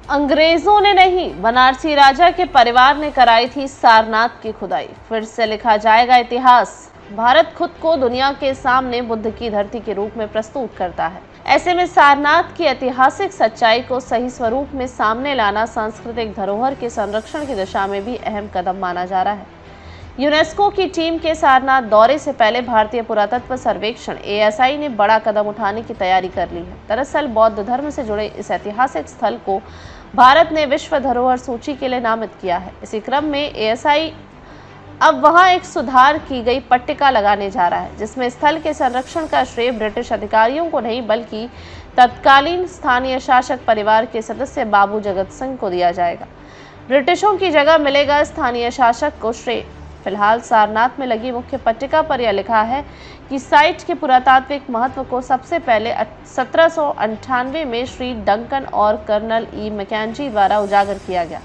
अंग्रेजों ने नहीं, बनारसी राजा के परिवार ने कराई थी सारनाथ की खुदाई। फिर से लिखा जाएगा इतिहास। भारत खुद को दुनिया के सामने बुद्ध की धरती के रूप में प्रस्तुत करता है। ऐसे में सारनाथ की ऐतिहासिक सच्चाई को सही स्वरूप में सामने लाना सांस्कृतिक धरोहर के संरक्षण की दिशा में भी अहम कदम माना जा रहा है। यूनेस्को की टीम के सारनाथ दौरे से पहले भारतीय पुरातत्व सर्वेक्षण (ASI) ने बड़ा कदम उठाने की तैयारी कर ली है। दरअसल बौद्ध धर्म से जुड़े इस ऐतिहासिक स्थल को भारत ने विश्व धरोहर सूची के लिए नामित किया है। इसी क्रम में ASI अब वहां एक सुधार की गई पट्टिका लगाने जा रहा है, जिसमें स्थल के संरक्षण का श्रेय ब्रिटिश अधिकारियों को नहीं बल्कि तत्कालीन स्थानीय शासक परिवार के सदस्य बाबू जगत सिंह को दिया जाएगा। ब्रिटिशों की जगह मिलेगा स्थानीय शासक को श्रेय। फिलहाल सारनाथ में लगी मुख्य पट्टिका पर यह लिखा है कि साइट के पुरातात्विक महत्व को सबसे पहले 1798 में श्री डंकन और कर्नल ई मैकेंजी द्वारा उजागर किया गया,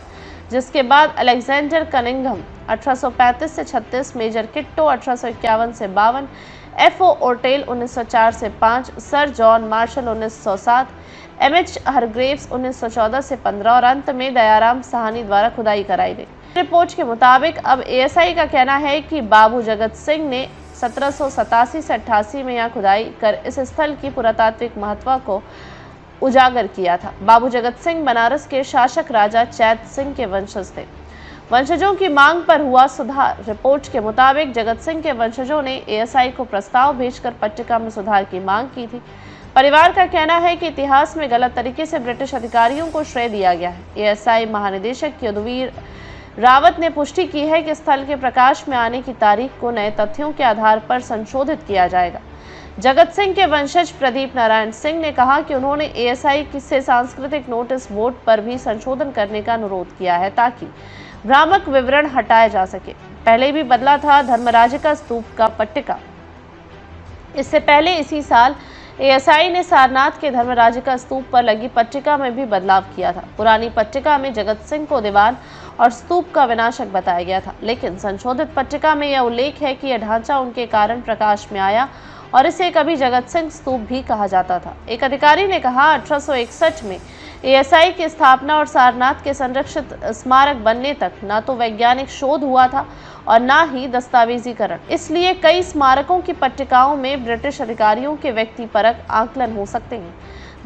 जिसके बाद अलेक्जेंडर कनिंघम 1835 से 36, मेजर किट्टो 1851 से 52, F.O. ओर्टेल 1904 से 5, सर जॉन मार्शल 1907, M.H. हरग्रेव्स 1914 से 15 और अंत में दयाराम साहनी द्वारा खुदाई कराई गई। रिपोर्ट के मुताबिक अब ASI का कहना है कि बाबू जगत सिंह ने 1787 से 88 में यहाँ खुदाई कर इस स्थल की पुरातात्विक महत्व को उजागर किया था। बाबू जगत सिंह बनारस के शासक राजा चैत सिंह के वंशज थे। वंशजों की मांग पर हुआ सुधार। रिपोर्ट के मुताबिक जगत सिंह के वंशजों ने ASI को प्रस्ताव भेजकर पट्टिका में सुधार की मांग की थी। परिवार का कहना है कि इतिहास में गलत तरीके से ब्रिटिश अधिकारियों को श्रेय दिया गया है। ASI महानिदेशक यदुवीर रावत ने पुष्टि की है कि स्थल के प्रकाश में आने की तारीख को नए तथ्यों के आधार पर संशोधित किया जाएगा। जगत सिंह के वंशज प्रदीप नारायण सिंह ने कहा कि उन्होंने ASI से सांस्कृतिक नोटिस बोर्ड पर भी संशोधन करने का अनुरोध किया है ताकि भ्रामक विवरण हटाया जा सके। पहले भी बदला था धर्मराज का स्तूप का पट्टिका। इससे पहले इसी साल ASI ने सारनाथ के धर्मराज का स्तूप पर लगी पट्टिका में भी बदलाव किया था। पुरानी पट्टिका में जगत सिंह को दीवान और स्तूप का विनाशक बताया गया था, लेकिन संशोधित पट्टिका में यह उल्लेख है कि यह ढांचा उनके कारण प्रकाश में आया और इसे कभी जगत सिंह स्तूप भी कहा जाता था। एक अधिकारी ने कहा 1861 में ASI की स्थापना और सारनाथ के संरक्षित स्मारक बनने तक न तो वैज्ञानिक शोध हुआ था और न ही दस्तावेजीकरण। इसलिए कई स्मारकों की पट्टिकाओं में ब्रिटिश अधिकारियों के व्यक्तिपरक आकलन हो सकते हैं।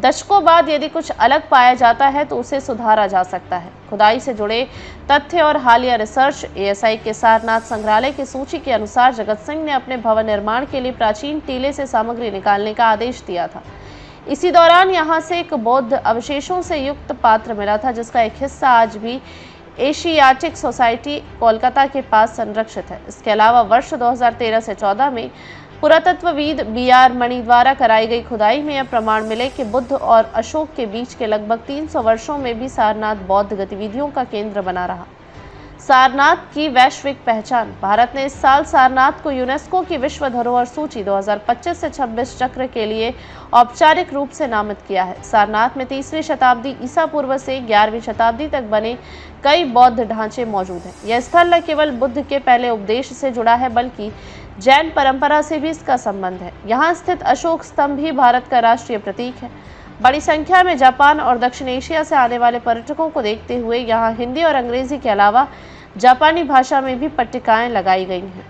दशकों बाद यदि कुछ अलग पाया जाता है तो उसे सुधारा जा सकता है। खुदाई से जुड़े तथ्य और हालिया रिसर्च। ASI के सारनाथ संग्रहालय की सूची के अनुसार जगत सिंह ने अपने भवन निर्माण के लिए प्राचीन टीले से सामग्री निकालने का आदेश दिया था। इसी दौरान यहां से एक बौद्ध अवशेषों से युक्त पात्र मिला था, जिसका एक हिस्सा आज भी एशियाटिक सोसाइटी कोलकाता के पास संरक्षित है। इसके अलावा वर्ष 2013 से 14 में पुरातत्वविद BR मणि द्वारा कराई गई खुदाई में यह प्रमाण मिले कि बुद्ध और अशोक के बीच के लगभग 300 वर्षों में भी सारनाथ बौद्ध गतिविधियों का केंद्र बना रहा। सारनाथ की वैश्विक पहचान। भारत ने इस साल सारनाथ को यूनेस्को की विश्व धरोहर सूची 2025 से 26 चक्र के लिए औपचारिक रूप से नामित किया है। सारनाथ में 3वीं शताब्दी ईसा पूर्व से 11वीं शताब्दी तक बने कई बौद्ध ढांचे मौजूद हैं। यह स्थल न केवल बुद्ध के पहले उपदेश से जुड़ा है बल्कि जैन परंपरा से भी इसका संबंध है। यहाँ स्थित अशोक स्तंभ भी भारत का राष्ट्रीय प्रतीक है। बड़ी संख्या में जापान और दक्षिण एशिया से आने वाले पर्यटकों को देखते हुए यहाँ हिंदी और अंग्रेजी के अलावा जापानी भाषा में भी पट्टिकाएं लगाई गई हैं।